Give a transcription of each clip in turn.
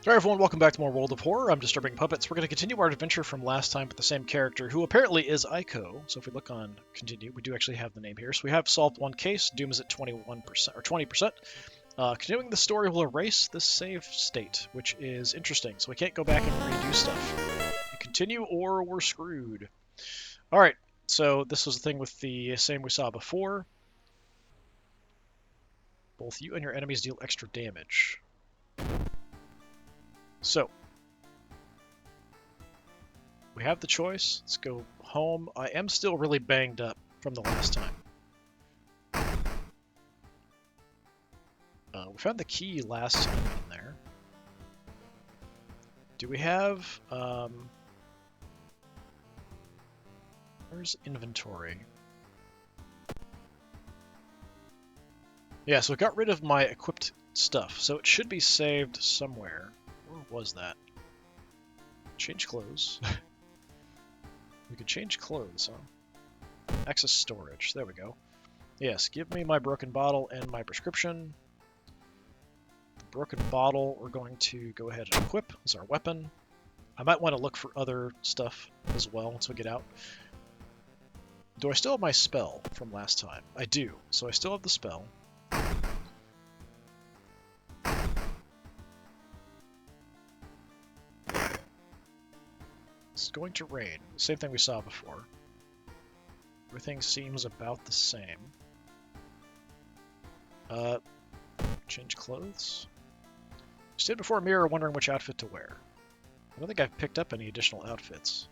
Alright everyone, welcome back to more World of Horror. I'm Disturbing Puppets. We're going to continue our adventure from last time with the same character, who apparently is Aiko. So if we look on continue, we do actually have the name here. So we have solved one case. Doom is at 21% or 20%. Continuing the story will erase this save state, which is interesting. So we can't go back and redo stuff. We continue or we're screwed. Alright, so this was the thing with the same we saw before. Both you and your enemies deal extra damage. So, we have the choice. Let's go home. I am still really banged up from the last time. We found the key last time in there. Do we have... where's inventory? Yeah, so it got rid of my equipped stuff, so it should be saved somewhere. Where was that? Change clothes. We could change clothes, huh? Access storage. There we go. Yes, give me my broken bottle and my prescription. The broken bottle we're going to go ahead and equip as our weapon. I might want to look for other stuff as well once we get out. Do I still have my spell from last time? I do. So I still have the spell. It's going to rain. Same thing we saw before. Everything seems about the same. Change clothes. Stood before a mirror wondering which outfit to wear. I don't think I've picked up any additional outfits.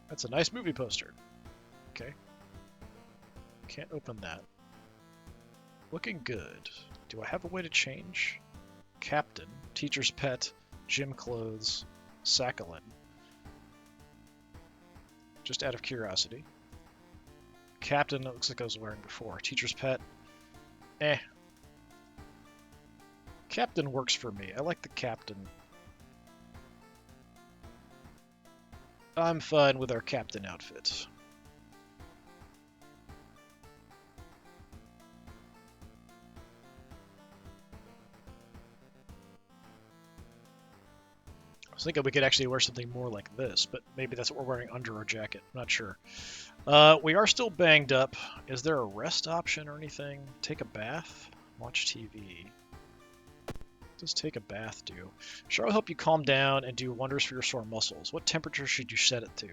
That's a nice movie poster. Okay. Can't open that. Looking good. Do I have a way to change? Captain, teacher's pet, gym clothes, Sakhalin. Just out of curiosity. Captain, it looks like I was wearing before. Teacher's pet. Eh. Captain works for me. I like the captain. I'm fine with our captain outfit. I was thinking we could actually wear something more like this, but maybe that's what we're wearing under our jacket. I'm not sure. We are still banged up. Is there a rest option or anything? Take a bath? Watch TV. What does take a bath do? Sure, I'll help you calm down and do wonders for your sore muscles. What temperature should you set it to?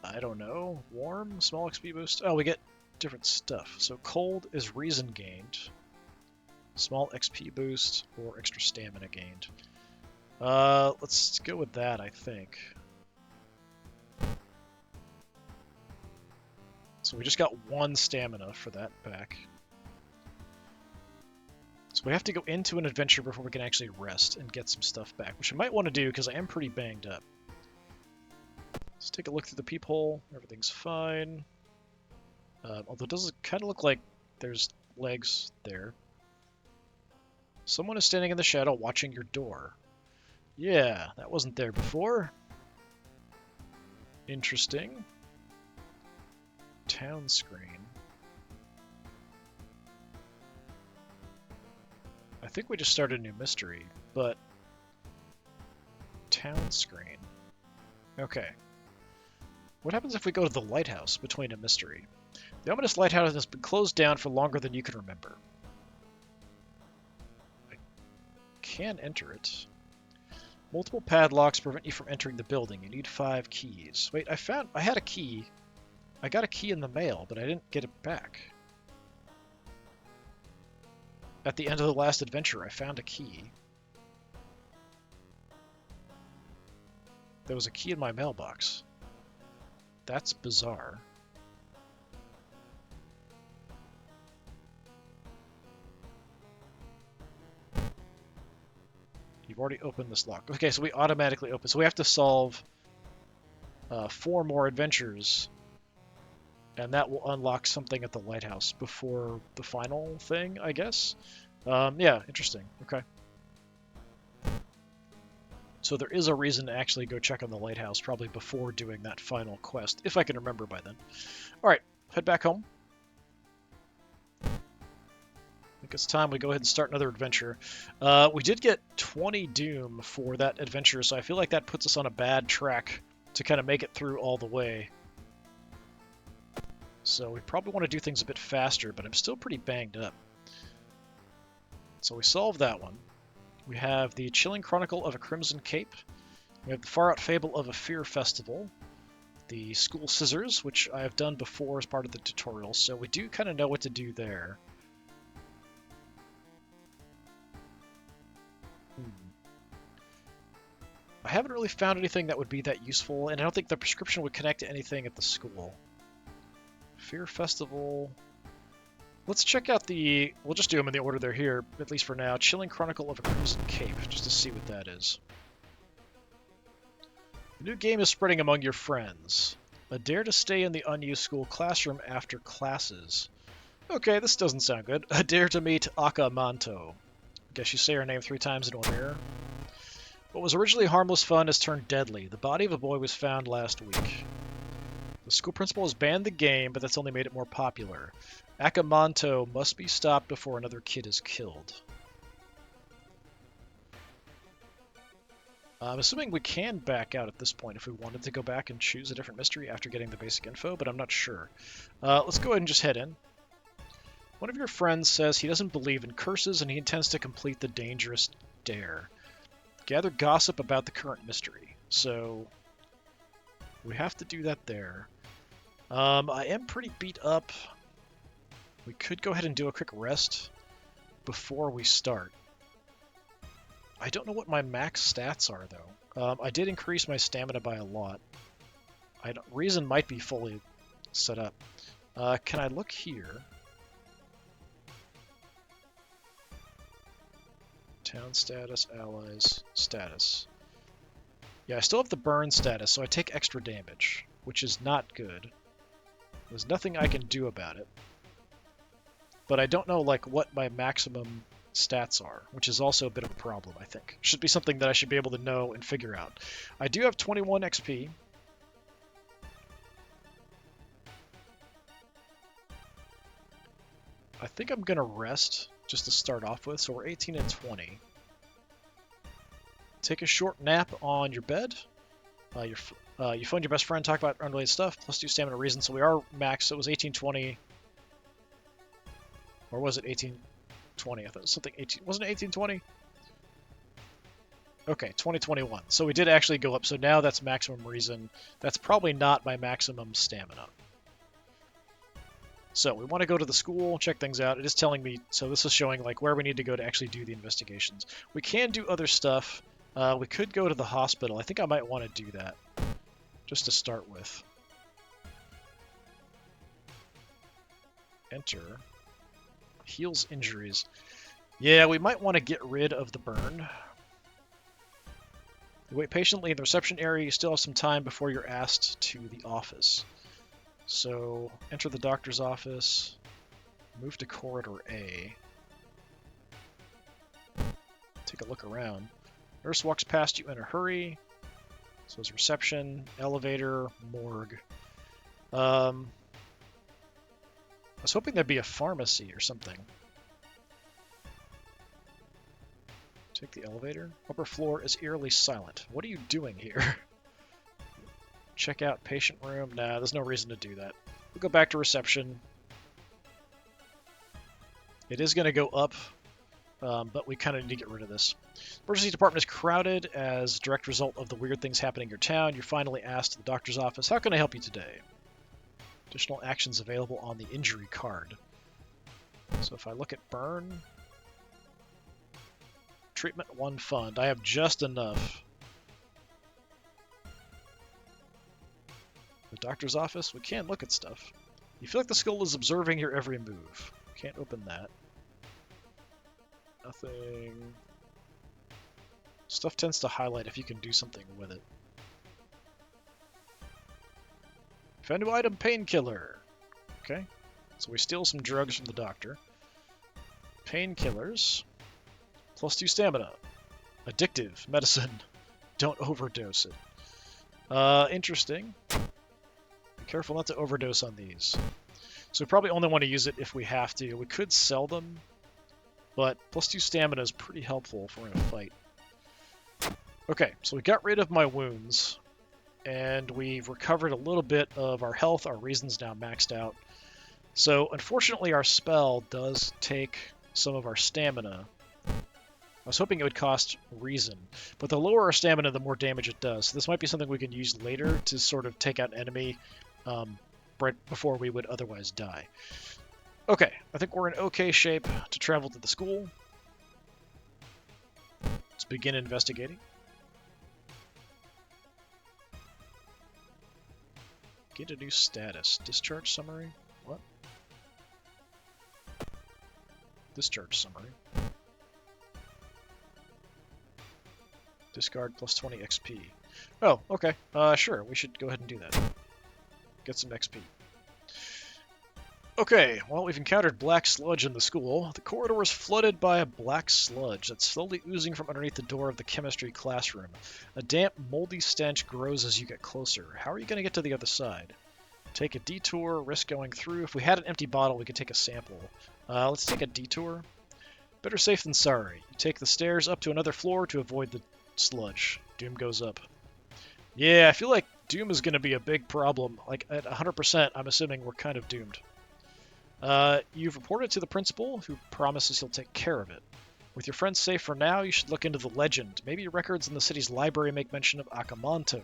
I don't know. Warm? Small XP boost? Oh, we get different stuff. So cold is reason gained. Small XP boost or extra stamina gained. Let's go with that, I think. So we just got one stamina for that back. So we have to go into an adventure before we can actually rest and get some stuff back, which I might want to do because I am pretty banged up. Let's take a look through the peephole. Everything's fine. Although it does kind of look like there's legs there. Someone is standing in the shadow watching your door. Yeah, that wasn't there before. Interesting. Town screen. I think we just started a new mystery, but... Town screen. Okay. What happens if we go to the lighthouse between a mystery? The ominous lighthouse has been closed down for longer than you can remember. I can enter it. Multiple padlocks prevent you from entering the building. You need 5 keys. Wait, I had a key. I got a key in the mail, but I didn't get it back. At the end of the last adventure, I found a key. There was a key in my mailbox. That's bizarre. You've already opened this lock. Okay, so we automatically open. So we have to solve 4 more adventures. And that will unlock something at the lighthouse before the final thing, I guess. Yeah, interesting. Okay. So there is a reason to actually go check on the lighthouse probably before doing that final quest, if I can remember by then. Alright, head back home. think it's time we go ahead and start another adventure. We did get 20 Doom for that adventure, so I feel like that puts us on a bad track to kind of make it through all the way. So we probably want to do things a bit faster, but I'm still pretty banged up. So we solved that one. We have the Chilling Chronicle of a Crimson Cape. We have the Far Out Fable of a Fear Festival. The School Scissors, which I have done before as part of the tutorial, so we do kind of know what to do there. I haven't really found anything that would be that useful, and I don't think the prescription would connect to anything at the school. Fear Festival. Let's check out the... We'll just do them in the order they're here, at least for now. Chilling Chronicle of a Crimson Cape, just to see what that is. The new game is spreading among your friends. A dare to stay in the unused school classroom after classes. Okay, this doesn't sound good. A dare to meet Akamanto. Guess you say her name 3 times into a mirror. What was originally harmless fun has turned deadly. The body of a boy was found last week. The school principal has banned the game, but that's only made it more popular. Akamanto must be stopped before another kid is killed. I'm assuming we can back out at this point if we wanted to go back and choose a different mystery after getting the basic info, but I'm not sure. Let's go ahead and just head in. One of your friends says he doesn't believe in curses and he intends to complete the dangerous dare. Gather gossip about the current mystery. So we have to do that there. I am pretty beat up. We could go ahead and do a quick rest before we start. I don't know what my max stats are, though. I did increase my stamina by a lot. Reason might be fully set up. Can I look here? Town status, allies, status. Yeah, I still have the burn status, so I take extra damage, which is not good. There's nothing I can do about it. But I don't know, like, what my maximum stats are, which is also a bit of a problem, I think. Should be something that I should be able to know and figure out. I do have 21 XP. I think I'm going to rest just to start off with, so we're 18 and 20. Take a short nap on your bed. You phone your best friend, talk about unrelated stuff, plus 2 stamina reason, so we are max, so it was 1820. Or was it 1820? I thought it was something 18. Wasn't it 1820? Okay, 2021. So we did actually go up, so now that's maximum reason. That's probably not my maximum stamina. So we want to go to the school, check things out. It is telling me, so this is showing like where we need to go to actually do the investigations. We can do other stuff. We could go to the hospital. I think I might want to do that, just to start with. Enter. Heals injuries. Yeah, we might want to get rid of the burn. You wait patiently in the reception area. You still have some time before you're asked to the office. So, enter the doctor's office. Move to corridor A. Take a look around. Nurse walks past you in a hurry. So it's reception, elevator, morgue. I was hoping there'd be a pharmacy or something. Take the elevator. Upper floor is eerily silent. What are you doing here? Check out patient room. Nah, there's no reason to do that. We'll go back to reception. It is going to go up, but we kind of need to get rid of this. Emergency department is crowded as a direct result of the weird things happening in your town. You're finally asked to the doctor's office, how can I help you today? Additional actions available on the injury card. So if I look at burn, treatment 1 fund, I have just enough. The doctor's office, we can look at stuff. You feel like the skull is observing your every move. Can't open that. Nothing. Stuff tends to highlight if you can do something with it. Found a new item, painkiller. Okay, so we steal some drugs from the doctor. Painkillers. Plus 2 stamina. Addictive medicine. Don't overdose it. Interesting. Be careful not to overdose on these. So we probably only want to use it if we have to. We could sell them. but +2 stamina is pretty helpful if we're in a fight. Okay, so we got rid of my wounds, and we've recovered a little bit of our health. Our reason's now maxed out. So unfortunately our spell does take some of our stamina. I was hoping it would cost reason, but the lower our stamina, the more damage it does. So this might be something we can use later to sort of take out an enemy right before we would otherwise die. Okay, I think we're in okay shape to travel to the school. Let's begin investigating. Get a new status. Discharge summary? What? Discharge summary. Discard +20 XP. Oh, okay. Sure, we should go ahead and do that. Get some XP. Okay, well, we've encountered black sludge in the school. The corridor is flooded by a black sludge that's slowly oozing from underneath the door of the chemistry classroom. A damp, moldy stench grows as you get closer. How are you going to get to the other side? Take a detour, risk going through. If we had an empty bottle, we could take a sample. Let's take a detour. Better safe than sorry. You take the stairs up to another floor to avoid the sludge. Doom goes up. Yeah, I feel like Doom is going to be a big problem. Like, at 100%, I'm assuming we're kind of doomed. You've reported to the principal, who promises he'll take care of it. With your friends safe for now, you should look into the legend. Maybe your records in the city's library make mention of Akamanto.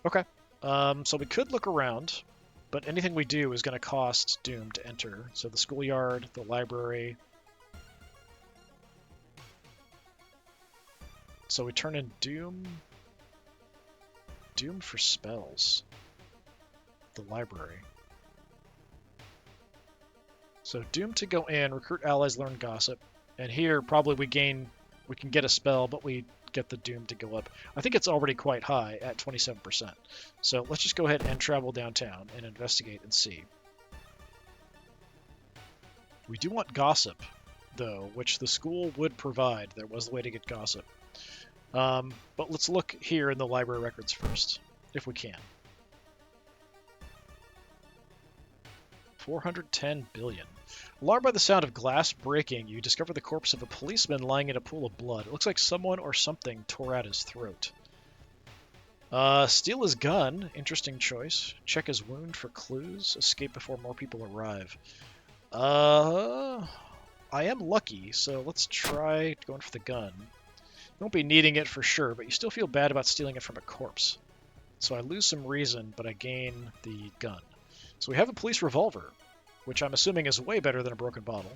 Okay. So we could look around, but anything we do is going to cost Doom to enter. So the schoolyard, the library. So we turn in Doom. Doom for spells. The library. So Doom to go in, recruit allies, learn gossip. And here probably we can get a spell, but we get the Doom to go up. I think it's already quite high at 27%. So let's just go ahead and travel downtown and investigate and see. We do want gossip, though, which the school would provide. There was a way to get gossip. But let's look here in the library records first, if we can. 410 billion. Alarmed by the sound of glass breaking, you discover the corpse of a policeman lying in a pool of blood. It looks like someone or something tore out his throat. Steal his gun. Interesting choice. Check his wound for clues. Escape before more people arrive. I am lucky, so let's try going for the gun. You won't be needing it for sure, but you still feel bad about stealing it from a corpse. So I lose some reason, but I gain the gun. So we have a police revolver, which I'm assuming is way better than a broken bottle.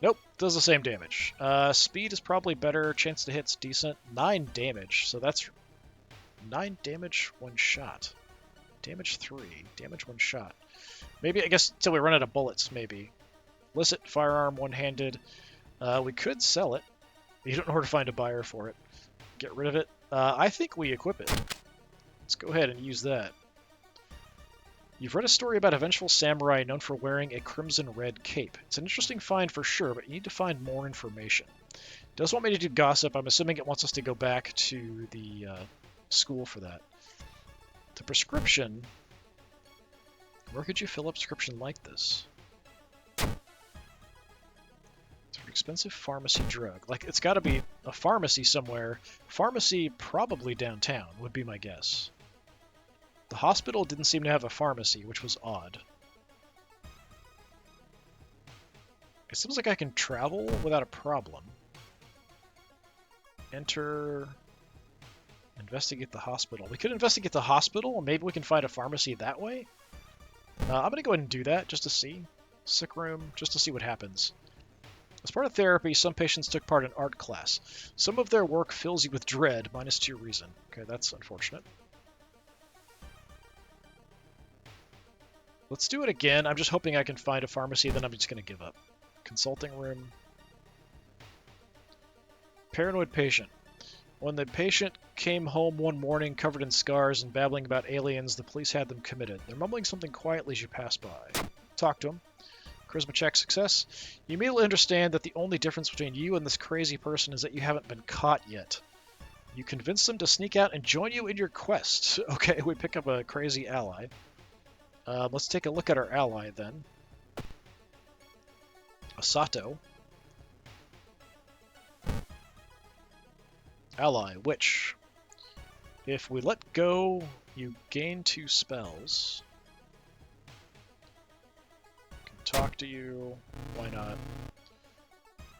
Nope, does the same damage. Speed is probably better, chance to hit's decent. 9 damage, so that's 9 damage, 1 shot. Damage 3, damage 1 shot. Maybe, I guess, until we run out of bullets, maybe. Illicit firearm, one-handed. We could sell it. You don't know where to find a buyer for it. Get rid of it. I think we equip it. Let's go ahead and use that. You've read a story about a vengeful samurai known for wearing a crimson-red cape. It's an interesting find for sure, but you need to find more information. It does want me to do gossip. I'm assuming it wants us to go back to the school for that. The prescription... Where could you fill up a prescription like this? It's an expensive pharmacy drug. Like, it's got to be a pharmacy somewhere. Pharmacy probably downtown, would be my guess. The hospital didn't seem to have a pharmacy, which was odd. It seems like I can travel without a problem. Enter... Investigate the hospital. We could investigate the hospital, and maybe we can find a pharmacy that way? I'm going to go ahead and do that, just to see. Sick room, just to see what happens. As part of therapy, some patients took part in art class. Some of their work fills you with dread, -2 reason. Okay, that's unfortunate. Let's do it again. I'm just hoping I can find a pharmacy, then I'm just going to give up. Consulting room. Paranoid patient. When the patient came home one morning covered in scars and babbling about aliens, the police had them committed. They're mumbling something quietly as you pass by. Talk to them. Charisma check success. You immediately understand that the only difference between you and this crazy person is that you haven't been caught yet. You convince them to sneak out and join you in your quest. Okay, we pick up a crazy ally. Let's take a look at our ally then. Asato. Ally, which, if we let go, you gain 2 spells. Can talk to you. Why not?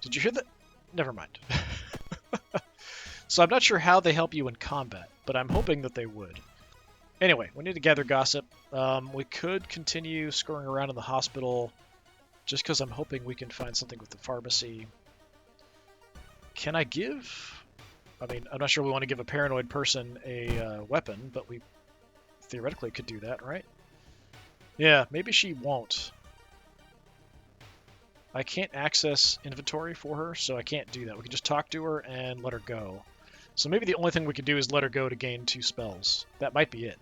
Did you hear that? Never mind. So I'm not sure how they help you in combat, but I'm hoping that they would. Anyway, we need to gather gossip. We could continue screwing around in the hospital, just because I'm hoping we can find something with the pharmacy. Can I give... I mean, I'm not sure we want to give a paranoid person a weapon, but we theoretically could do that, right? Yeah, maybe she won't. I can't access inventory for her, so I can't do that. We can just talk to her and let her go. So maybe the only thing we could do is let her go to gain 2 spells. That might be it.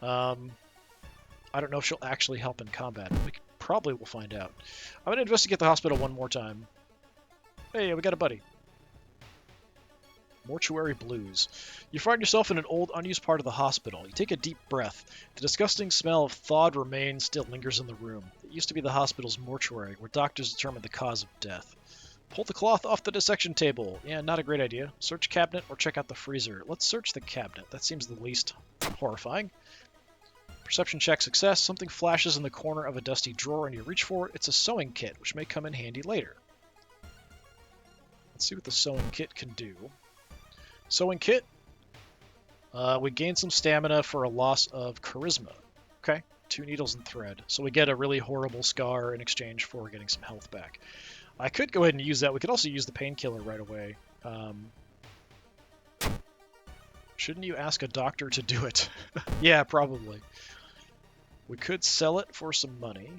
I don't know if she'll actually help in combat. We probably will find out. I'm going to investigate the hospital one more time. Hey, we got a buddy. Mortuary blues. You find yourself in an old, unused part of the hospital. You take a deep breath. The disgusting smell of thawed remains still lingers in the room. It used to be the hospital's mortuary, where doctors determined the cause of death. Pull the cloth off the dissection table. Yeah, not a great idea. Search cabinet or check out the freezer. Let's search the cabinet. That seems the least horrifying. Perception check success. Something flashes in the corner of a dusty drawer and you reach for it. It's a sewing kit, which may come in handy later. Let's see what the sewing kit can do. Sewing kit. We gain some stamina for a loss of charisma. Okay, 2 needles and thread. So we get a really horrible scar in exchange for getting some health back. I could go ahead and use that. We could also use the painkiller right away. Shouldn't you ask a doctor to do it? Yeah, probably. We could sell it for some money.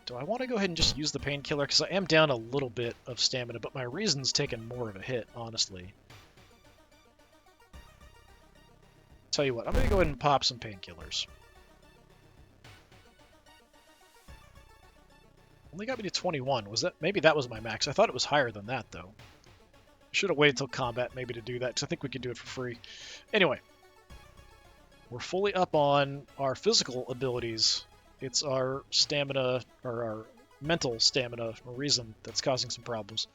Do I want to go ahead and just use the painkiller? Because I am down a little bit of stamina, but my reason's taken more of a hit, honestly. Tell you what, I'm going to go ahead and pop some painkillers. Only got me to 21. Was that maybe that was my max? I thought it was higher than that, though. Should have waited till combat maybe to do that, because I think we could do it for free. Anyway, we're fully up on our physical abilities. It's our stamina, or our mental stamina, or reason, that's causing some problems.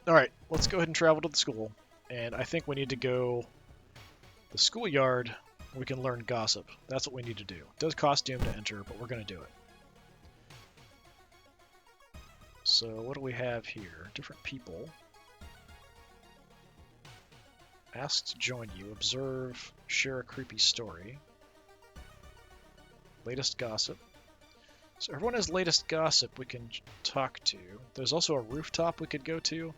Alright, let's go ahead and travel to the school. And I think we need to go the schoolyard. We can learn gossip. That's what we need to do. It does cost doom to enter, but we're going to do it. So what do we have here? Different people. Ask to join you. Observe. Share a creepy story. Latest gossip. So everyone has latest gossip we can talk to. There's also a rooftop we could go to.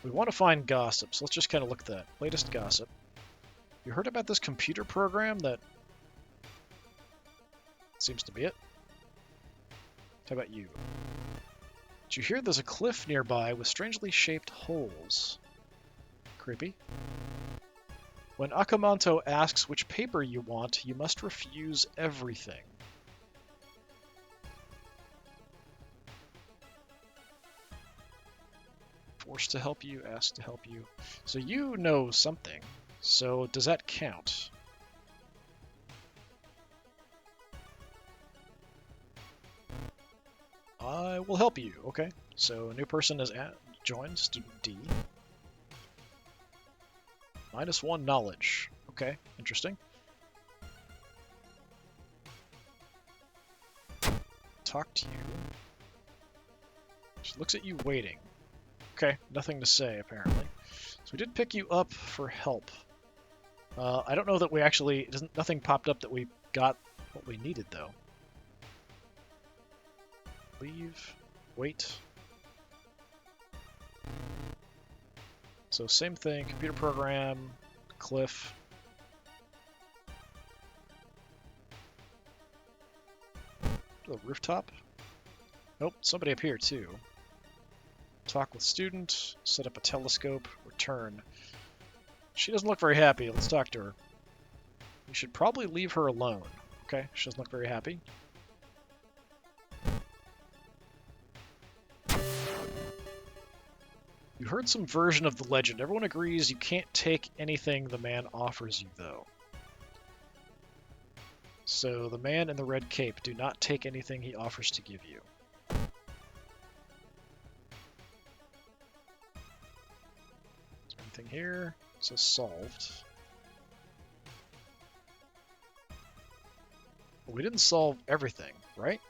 We want to find gossip, so let's just kind of look at that. Latest gossip. You heard about this computer program that seems to be it? How about you? Did you hear there's a cliff nearby with strangely shaped holes? Creepy. When Akamanto asks which paper you want, you must refuse everything. Forced to help you, asked to help you. So you know something. So does that count? I will help you. Okay. So a new person is joined. Student D. -1 knowledge. Okay. Interesting. Talk to you. She looks at you waiting. Okay. Nothing to say, apparently. So we did pick you up for help. I don't know that we actually... Nothing popped up that we got what we needed, though. Leave. Wait. So same thing. Computer program. Cliff. Oh, rooftop? Nope, somebody up here, too. Talk with student. Set up a telescope. Return. She doesn't look very happy. Let's talk to her. We should probably leave her alone. Okay, she doesn't look very happy. You heard some version of the legend. Everyone agrees you can't take anything the man offers you, though. So the man in the red cape, do not take anything he offers to give you. Is there anything here? It says solved. We didn't solve everything, right?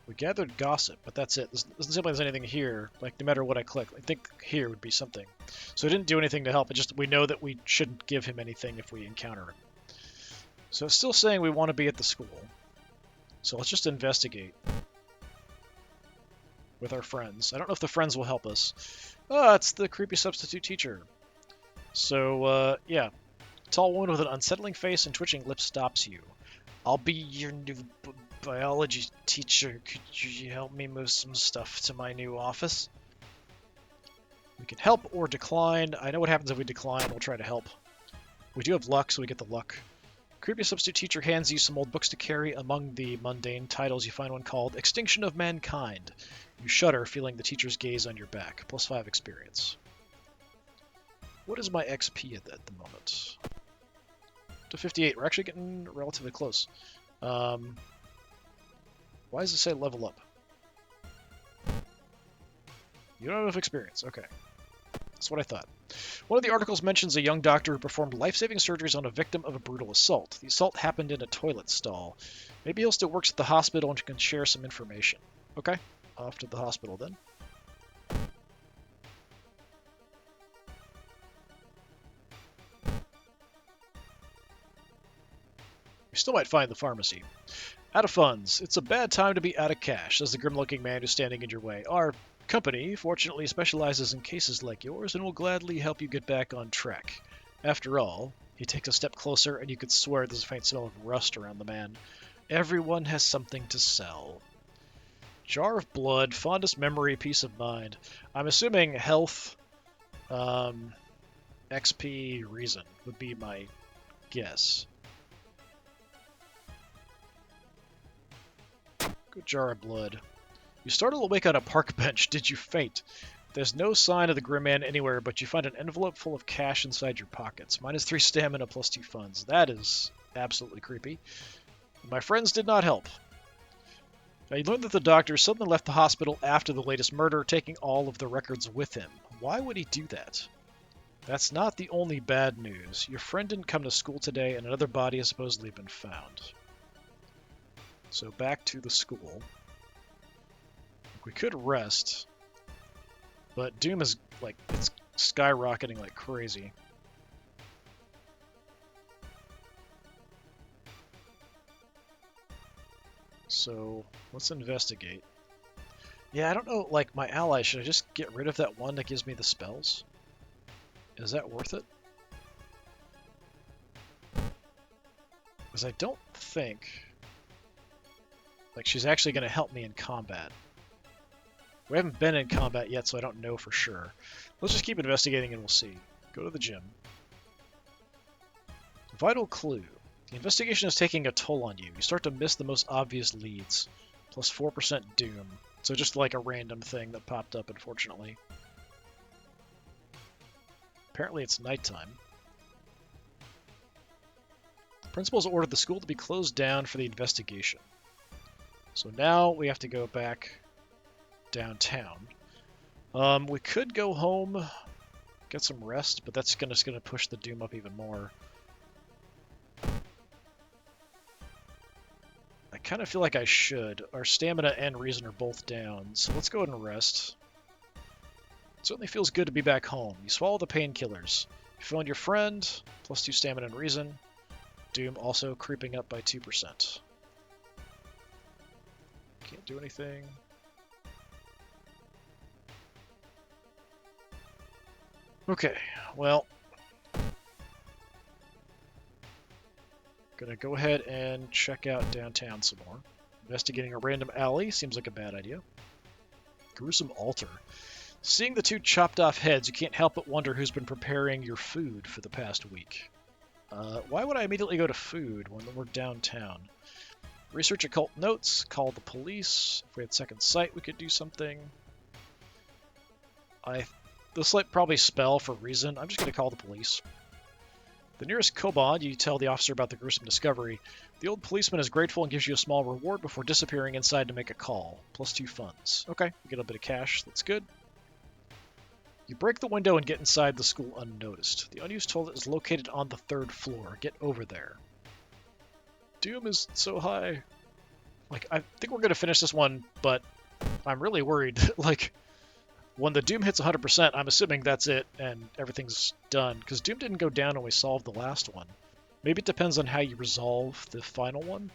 We gathered gossip, but that's it. Doesn't seem like there's anything here. Like, no matter what I click, I think here would be something. So it didn't do anything to help. It just, we know that we shouldn't give him anything if we encounter him. So it's still saying we want to be at the school. So let's just investigate with our friends. I don't know if the friends will help us. Oh, it's the creepy substitute teacher. So, yeah. Tall woman with an unsettling face and twitching lips stops you. I'll be your new biology teacher. Could you help me move some stuff to my new office? We can help or decline. I know what happens if we decline. We'll try to help. We do have luck, so we get the luck. Creepy substitute teacher hands you some old books to carry. Among the mundane titles, you find one called Extinction of Mankind. You shudder, feeling the teacher's gaze on your back. +5 experience. What is my XP at the moment? To 58. We're actually getting relatively close. Why does it say level up? You don't have enough experience. Okay. That's what I thought. One of the articles mentions a young doctor who performed life-saving surgeries on a victim of a brutal assault. The assault happened in a toilet stall. Maybe he still works at the hospital and can share some information. Okay. Off to the hospital then. We still might find the pharmacy. Out of funds. It's a bad time to be out of cash, says the grim-looking man who's standing in your way. Our company, fortunately, specializes in cases like yours and will gladly help you get back on track. After all, he takes a step closer and you could swear there's a faint smell of rust around the man. Everyone has something to sell. Jar of blood, fondest memory, peace of mind. I'm assuming health, XP, reason would be my guess. Good jar of blood. You startle awake on a park bench. Did you faint? There's no sign of the grim man anywhere, but you find an envelope full of cash inside your pockets. -3 stamina, +2 funds. That is absolutely creepy. My friends did not help. Now, you learn that the doctor suddenly left the hospital after the latest murder, taking all of the records with him. Why would he do that? That's not the only bad news. Your friend didn't come to school today, and another body has supposedly been found. So back to the school. We could rest, but Doom is, like, it's skyrocketing like crazy. So let's investigate. Yeah, I don't know, like, my ally, should I just get rid of that one that gives me the spells? Is that worth it? Because I don't think, like, she's actually going to help me in combat. We haven't been in combat yet, so I don't know for sure. Let's just keep investigating and we'll see. Go to the gym. Vital clue. The investigation is taking a toll on you. You start to miss the most obvious leads. +4% doom. So just like a random thing that popped up, unfortunately. Apparently it's nighttime. Principals ordered the school to be closed down for the investigation. So now we have to go back downtown. We could go home, get some rest, but that's just gonna push the doom up even more. I kind of feel like I should. Our stamina and reason are both down, so let's go ahead and rest. It certainly feels good to be back home. You swallow the painkillers. You found your friend, +2 stamina and reason. Doom also creeping up by 2%. Can't do anything. Okay, well, gonna go ahead and check out downtown some more. Investigating a random alley seems like a bad idea. Gruesome altar. Seeing the two chopped off heads, you can't help but wonder who's been preparing your food for the past week. Why would I immediately go to food when we're downtown? Research occult notes, call the police. If we had second sight, we could do something. This might probably spell for reason. I'm just going to call the police. The nearest kobold, you tell the officer about the gruesome discovery. The old policeman is grateful and gives you a small reward before disappearing inside to make a call. +2 funds. Okay, we get a bit of cash. That's good. You break the window and get inside the school unnoticed. The unused toilet is located on the 3rd floor. Get over there. Doom is so high. Like, I think we're going to finish this one, but I'm really worried. Like, when the Doom hits 100%, I'm assuming that's it and everything's done. Because Doom didn't go down when we solved the last one. Maybe it depends on how you resolve the final one.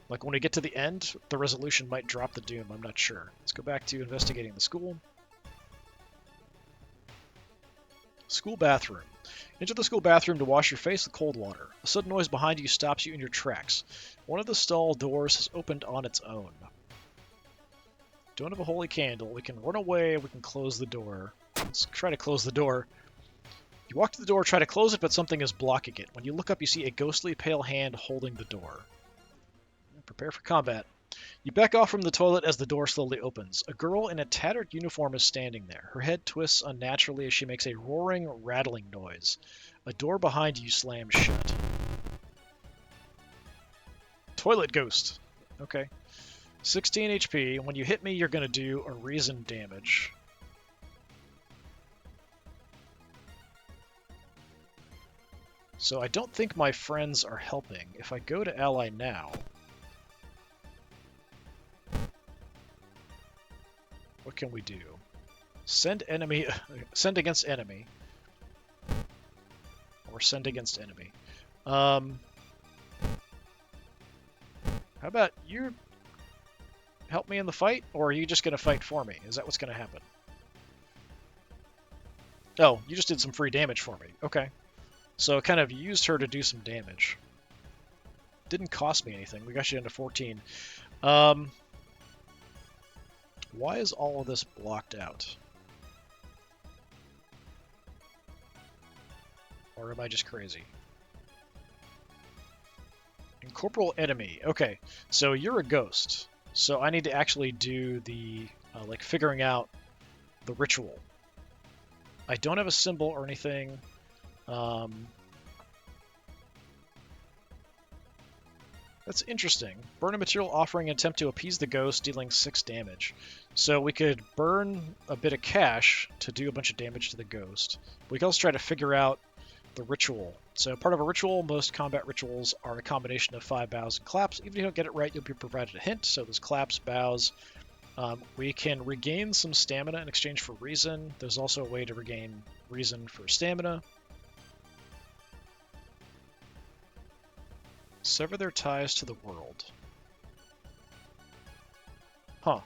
Like when we get to the end, the resolution might drop the Doom. I'm not sure. Let's go back to investigating the school. School bathroom. Enter the school bathroom to wash your face with cold water. A sudden noise behind you stops you in your tracks. One of the stall doors has opened on its own. Don't have a holy candle. We can run away. We can close the door. Let's try to close the door. You walk to the door, try to close it, but something is blocking it. When you look up, you see a ghostly pale hand holding the door. Prepare for combat. You back off from the toilet as the door slowly opens. A girl in a tattered uniform is standing there. Her head twists unnaturally as she makes a roaring, rattling noise. A door behind you slams shut. Toilet ghost. Okay. 16 HP. When you hit me, you're going to do a reason damage. So I don't think my friends are helping. If I go to ally now... What can we do? Send enemy, send against enemy, or send against enemy. How about you help me in the fight, or are you just going to fight for me? Is that what's going to happen? Oh, you just did some free damage for me. Okay. So kind of used her to do some damage. Didn't cost me anything. We got you into 14. Why is all of this blocked out? Or am I just crazy? Incorporeal enemy. Okay, so you're a ghost. So I need to actually do the, like, figuring out the ritual. I don't have a symbol or anything. That's interesting. Burn a material offering and attempt to appease the ghost, dealing 6 damage. So we could burn a bit of cash to do a bunch of damage to the ghost. We can also try to figure out the ritual. So part of a ritual, most combat rituals are a combination of 5 bows and claps. Even if you don't get it right, you'll be provided a hint. So there's claps, bows. We can regain some stamina in exchange for reason. There's also a way to regain reason for stamina. Sever their ties to the world. Huh.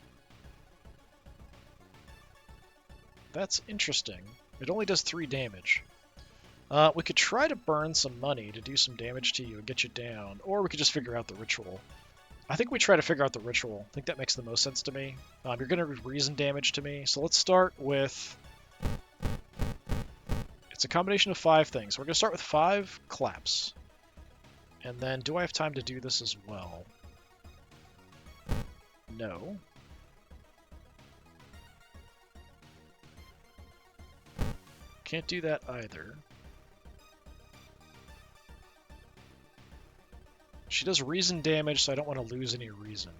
That's interesting. It only does 3 damage. We could try to burn some money to do some damage to you and get you down, or we could just figure out the ritual. I think we try to figure out the ritual. I think that makes the most sense to me. You're going to reason damage to me, so let's start with... It's a combination of 5 things. We're going to start with 5 claps. And then, do I have time to do this as well? No. Can't do that either. She does reason damage, so I don't want to lose any reason.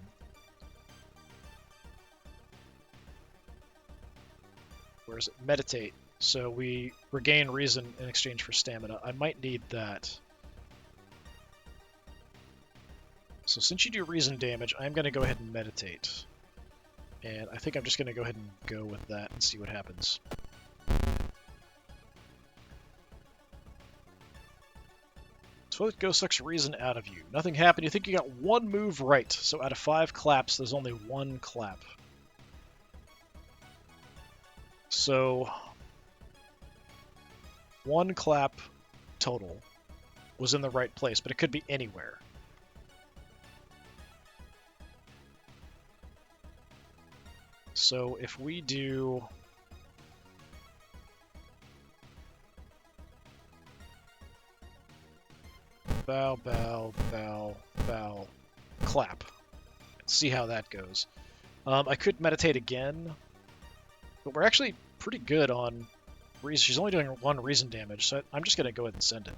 Where is it? Meditate. So we regain reason in exchange for stamina. I might need that. So since you do reason damage, I'm going to go ahead and meditate. And I think I'm just going to go ahead and go with that and see what happens. Toilet Ghost sucks reason out of you. Nothing happened. You think you got 1 move right. So out of 5 claps, there's only 1 clap. So 1 clap total was in the right place, but it could be anywhere. So if we do... bow, bow, bow, bow, clap. Let's see how that goes. I could meditate again, but we're actually pretty good on reason. She's only doing 1 reason damage, so I'm just gonna go ahead and send it.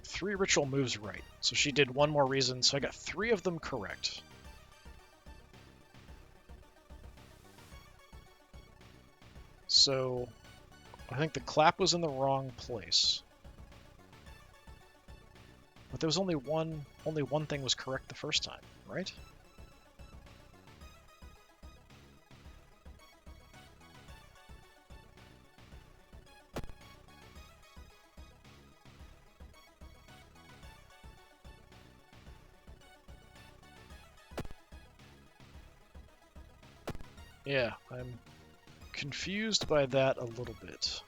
Three ritual moves right. So she did 1 more reason, so I got 3 of them correct. So I think the clap was in the wrong place. But there was only one thing was correct the first time, right? Yeah, I'm confused by that a little bit.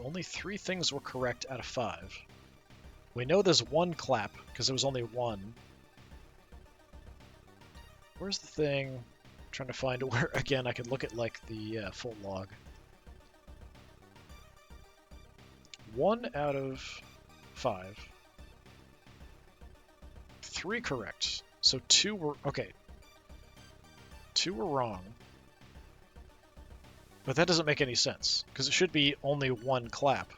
Only 3 things were correct out of 5. We know there's 1 clap, because there was only 1. Where's the thing? I'm trying to find where, again, I could look at, like, the full log. 1 out of 5. 3 correct. So 2 were... Okay. 2 were wrong. But that doesn't make any sense, because it should be only 1 clap.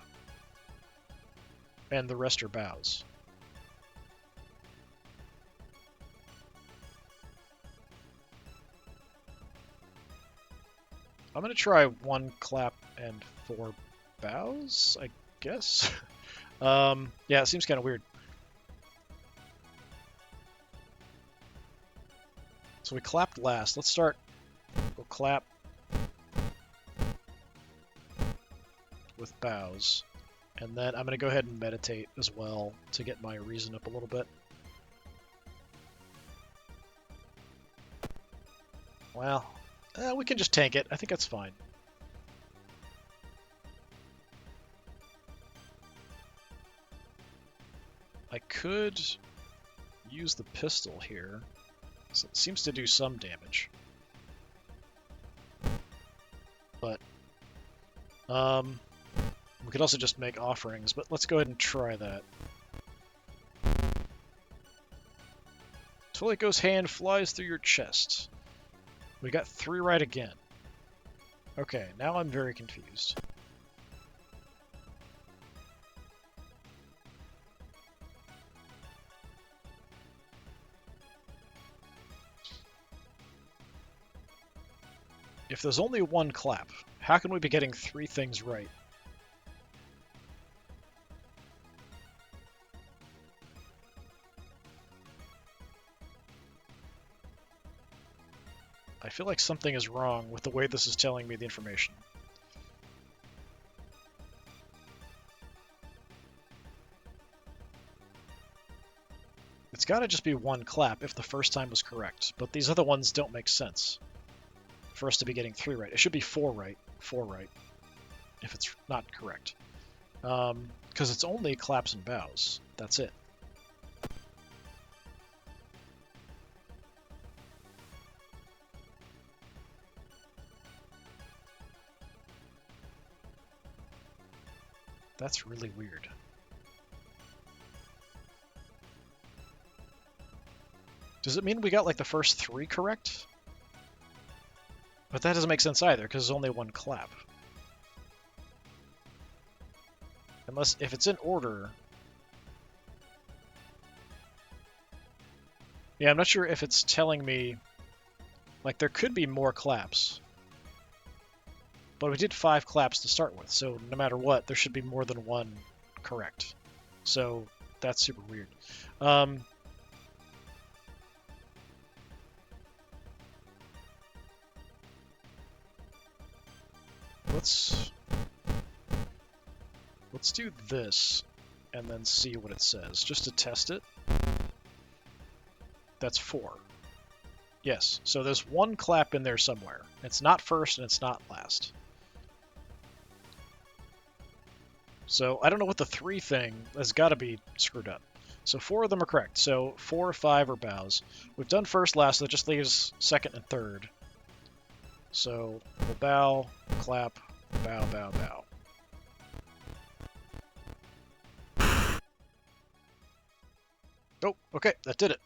And the rest are bows. I'm going to try 1 clap and 4 bows, I guess. Yeah, it seems kind of weird. So we clapped last. Let's start. We'll clap with bows. And then I'm going to go ahead and meditate as well to get my reason up a little bit. Well, we can just tank it. I think that's fine. I could use the pistol here. So it seems to do some damage. But we could also just make offerings, but let's go ahead and try that. Toleiko's hand flies through your chest. We got 3 right again. Okay, now I'm very confused. If there's only 1 clap, how can we be getting 3 things right? I feel like something is wrong with the way this is telling me the information. It's gotta just be 1 clap if the first time was correct, but these other ones don't make sense for us to be getting 3 right. It should be 4 right. 4 right. If it's not correct. Because it's only claps and bows. That's it. That's really weird. Does it mean we got like the first 3 correct? But that doesn't make sense either, because there's only 1 clap. Unless, if it's in order... Yeah, I'm not sure if it's telling me... Like, there could be more claps. But we did 5 claps to start with, so no matter what, there should be more than 1 correct. So, that's super weird. Let's do this, and then see what it says, just to test it. That's 4. Yes, so there's 1 clap in there somewhere. It's not first, and it's not last. So I don't know what the 3 thing has got to be screwed up. So 4 of them are correct. So 4 or 5 are bows. We've done first, last, so that just leaves second and third. So we'll bow, clap, bow, bow, bow. Oh, okay, that did it.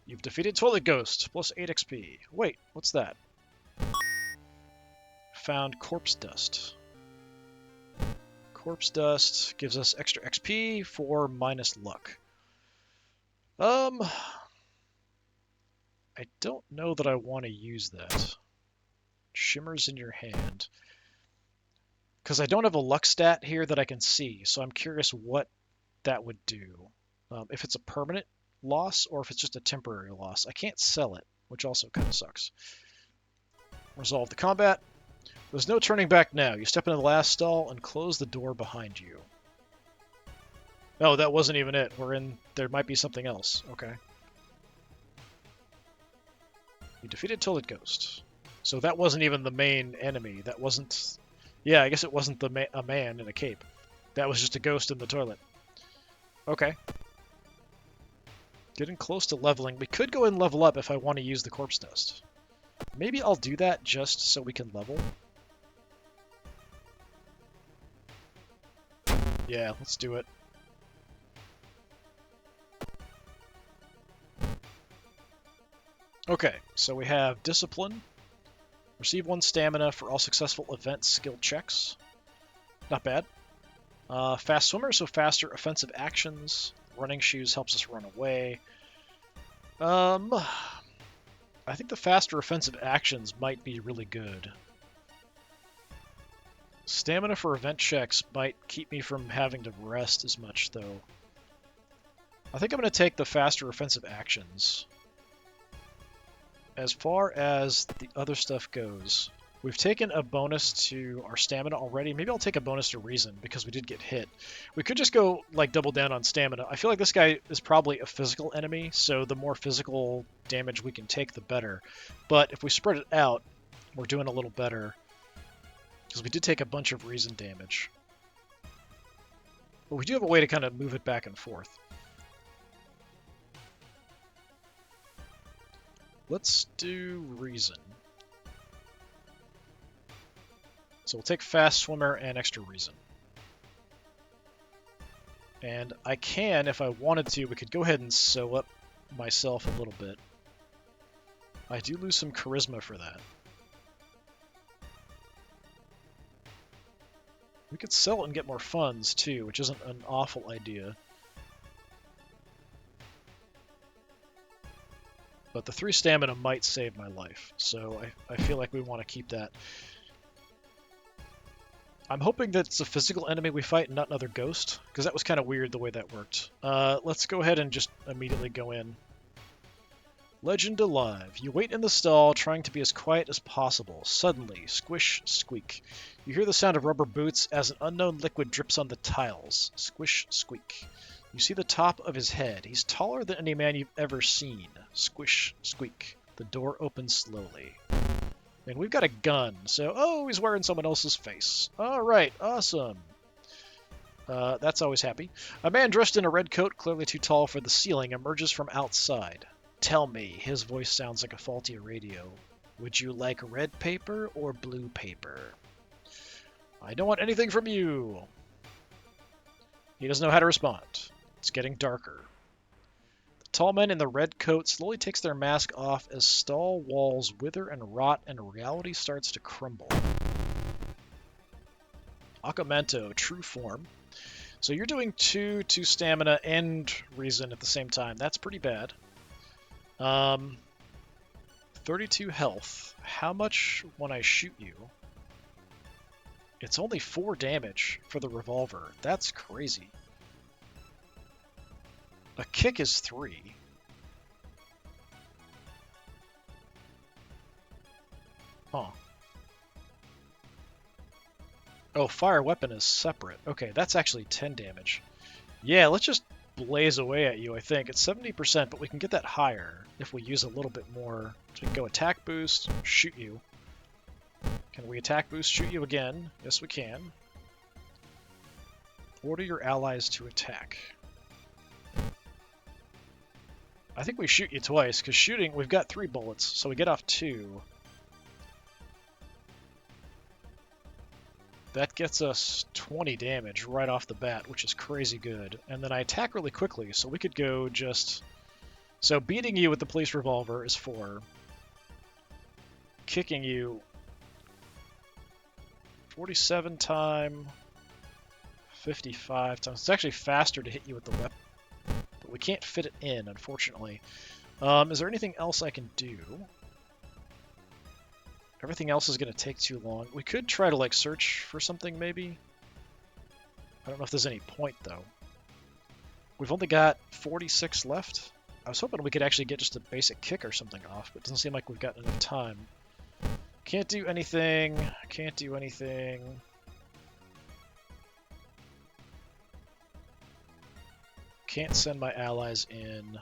You've defeated Toilet Ghost, plus 8 XP. Wait, what's that? Found corpse dust. Corpse dust gives us extra XP for minus luck. I don't know that I want to use that. Shimmers in your hand. Because I don't have a luck stat here that I can see, so I'm curious what that would do. If it's a permanent loss or if it's just a temporary loss. I can't sell it, which also kind of sucks. Resolve the combat. There's no turning back now. You step into the last stall and close the door behind you. Oh, that wasn't even it. We're in... There might be something else. Okay. You defeated Toilet Ghost. So that wasn't even the main enemy. That wasn't... Yeah, I guess it wasn't a man in a cape. That was just a ghost in the toilet. Okay. Getting close to leveling. We could go and level up if I want to use the corpse dust. Maybe I'll do that just so we can level. Yeah, let's do it. Okay, so we have Discipline. Receive 1 stamina for all successful event skill checks. Not bad. Fast Swimmer, so faster offensive actions. Running Shoes helps us run away. I think the faster offensive actions might be really good. Stamina for event checks might keep me from having to rest as much, though. I think I'm going to take the faster offensive actions. As far as the other stuff goes, we've taken a bonus to our stamina already. Maybe I'll take a bonus to reason because we did get hit. We could just go like double down on stamina. I feel like this guy is probably a physical enemy, so the more physical damage we can take, the better. But if we spread it out, we're doing a little better because we did take a bunch of reason damage. But we do have a way to kind of move it back and forth. Let's do reason. So we'll take fast swimmer and extra reason. And I can, if I wanted to, we could go ahead and sew up myself a little bit. I do lose some charisma for that. We could sell it and get more funds too, which isn't an awful idea. But the 3 stamina might save my life, so I feel like we want to keep that. I'm hoping that it's a physical enemy we fight and not another ghost, because that was kind of weird the way that worked. Let's go ahead and just immediately go in. Legend alive. You wait in the stall, trying to be as quiet as possible. Suddenly, squish, squeak. You hear the sound of rubber boots as an unknown liquid drips on the tiles. Squish, squeak. You see the top of his head. He's taller than any man you've ever seen. Squish, squeak. The door opens slowly. And we've got a gun, so... Oh, he's wearing someone else's face. Alright, awesome. That's always happy. A man dressed in a red coat, clearly too tall for the ceiling, emerges from outside. Tell me, his voice sounds like a faulty radio. Would you like red paper or blue paper? I don't want anything from you. He doesn't know how to respond. It's getting darker. The tall man in the red coat slowly takes their mask off as stall walls wither and rot and reality starts to crumble. Akamento, true form. So you're doing 2 stamina and reason at the same time. That's pretty bad. 32 health. How much when I shoot you? It's only 4 damage for the revolver. That's crazy. A kick is 3. Huh. Oh, fire weapon is separate. Okay, that's actually 10 damage. Yeah, let's just blaze away at you, I think. It's 70%, but we can get that higher if we use a little bit more. So we can go attack boost, shoot you. Can we attack boost, shoot you again? Yes, we can. Order your allies to attack. I think we shoot you twice, because shooting, we've got 3 bullets, so we get off 2. That gets us 20 damage right off the bat, which is crazy good. And then I attack really quickly, so we could go just... So beating you with the police revolver is 4. Kicking you 47 times, 55 times. It's actually faster to hit you with the weapon, but we can't fit it in, unfortunately. Is there anything else I can do? Everything else is going to take too long. We could try to, like, search for something, maybe. I don't know if there's any point, though. We've only got 46 left. I was hoping we could actually get just a basic kick or something off, but it doesn't seem like we've got enough time. Can't do anything. Can't do anything. Can't send my allies in.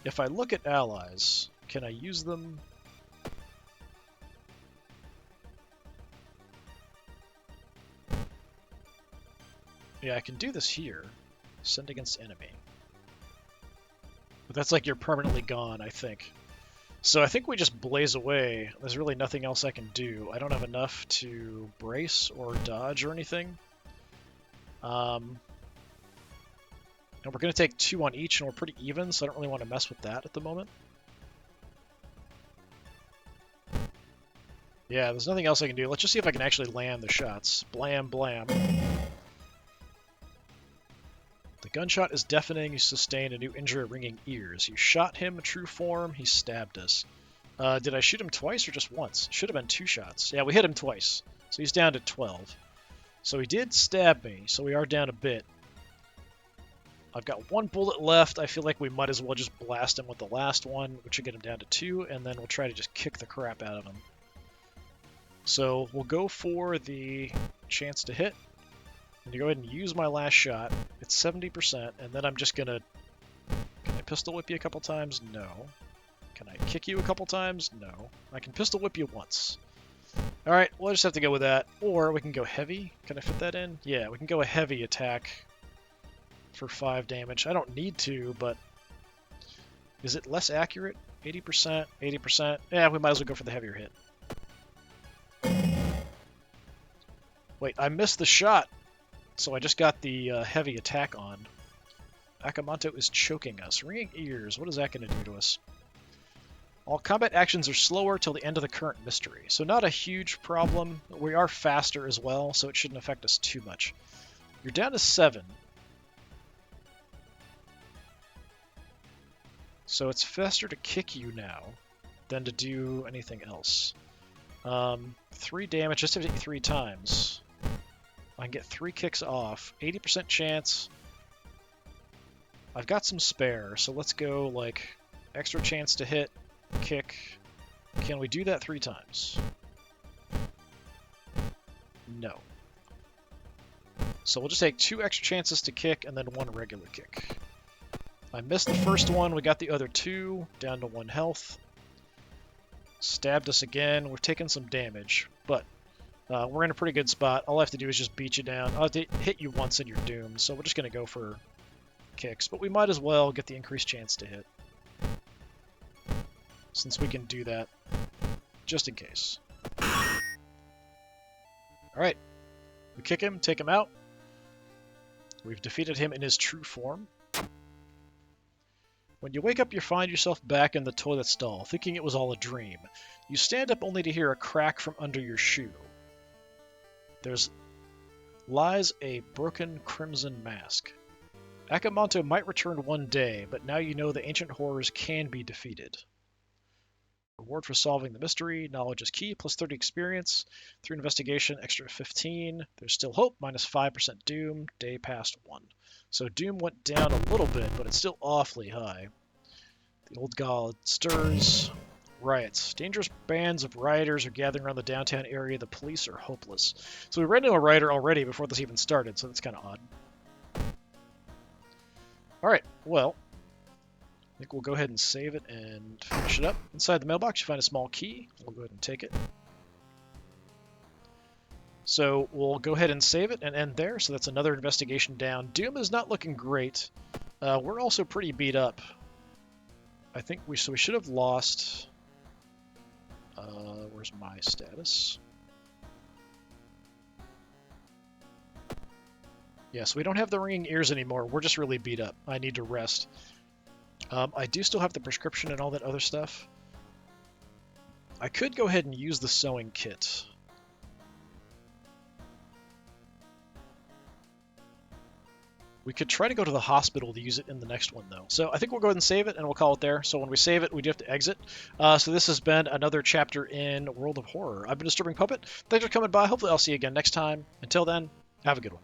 If I look at allies, can I use them? Yeah, I can do this here. Send against enemy. But that's like you're permanently gone, I think. So I think we just blaze away. There's really nothing else I can do. I don't have enough to brace or dodge or anything. And we're going to take 2 on each, and we're pretty even, so I don't really want to mess with that at the moment. Yeah, there's nothing else I can do. Let's just see if I can actually land the shots. Blam, blam. The gunshot is deafening. You sustained a new injury, ringing ears. You shot him in true form. He stabbed us. Did I shoot him twice or just once? Should have been 2 shots. Yeah, we hit him twice. So he's down to 12. So he did stab me, so we are down a bit. I've got 1 bullet left. I feel like we might as well just blast him with the last one, which should get him down to 2, and then we'll try to just kick the crap out of him. So we'll go for the chance to hit. I'm going to go ahead and use my last shot. It's 70%, and then I'm just going to... Can I pistol whip you a couple times? No. Can I kick you a couple times? No. I can pistol whip you once. Alright, we'll just have to go with that. Or we can go heavy. Can I fit that in? Yeah, we can go a heavy attack for 5 damage. I don't need to, but... Is it less accurate? 80%? 80%? Yeah, we might as well go for the heavier hit. Wait, I missed the shot! So I just got the heavy attack on. Akamanto is choking us. Ringing ears. What is that going to do to us? All combat actions are slower till the end of the current mystery. So not a huge problem. We are faster as well, so it shouldn't affect us too much. You're down to 7. So it's faster to kick you now than to do anything else. 3 damage, just have to hit you 3 times. I can get 3 kicks off. 80% chance. I've got some spare, so let's go, like, extra chance to hit, kick. Can we do that 3 times? No. So we'll just take 2 extra chances to kick and then 1 regular kick. I missed the first one. We got the other 2, down to 1 health. Stabbed us again. We've taken some damage, but we're in a pretty good spot. All I have to do is just beat you down. I'll have to hit you once and you're doomed, so we're just going to go for kicks. But we might as well get the increased chance to hit, since we can do that, just in case. Alright. We kick him, take him out. We've defeated him in his true form. When you wake up, you find yourself back in the toilet stall, thinking it was all a dream. You stand up only to hear a crack from under your shoe. There's lies a broken crimson mask. Akamanto might return one day, but now you know the ancient horrors can be defeated. Reward for solving the mystery. Knowledge is key, plus 30 experience. 3 investigation, extra 15. There's still hope, minus 5% doom. Day past 1. So doom went down a little bit, but it's still awfully high. The old god stirs. Riots. Dangerous bands of rioters are gathering around the downtown area. The police are hopeless. So we ran into a rioter already before this even started, so that's kind of odd. Alright, well, I think we'll go ahead and save it and finish it up. Inside the mailbox, you find a small key. We'll go ahead and take it. So we'll go ahead and save it and end there. So that's another investigation down. Doom is not looking great. We're also pretty beat up. I think we should have lost... where's my status? Yes, we don't have the ringing ears anymore. We're just really beat up. I need to rest. I do still have the prescription and all that other stuff. I could go ahead and use the sewing kit. We could try to go to the hospital to use it in the next one, though. So I think we'll go ahead and save it, and we'll call it there. So when we save it, we do have to exit. So this has been another chapter in World of Horror. I've been Disturbing Puppet. Thanks for coming by. Hopefully I'll see you again next time. Until then, have a good one.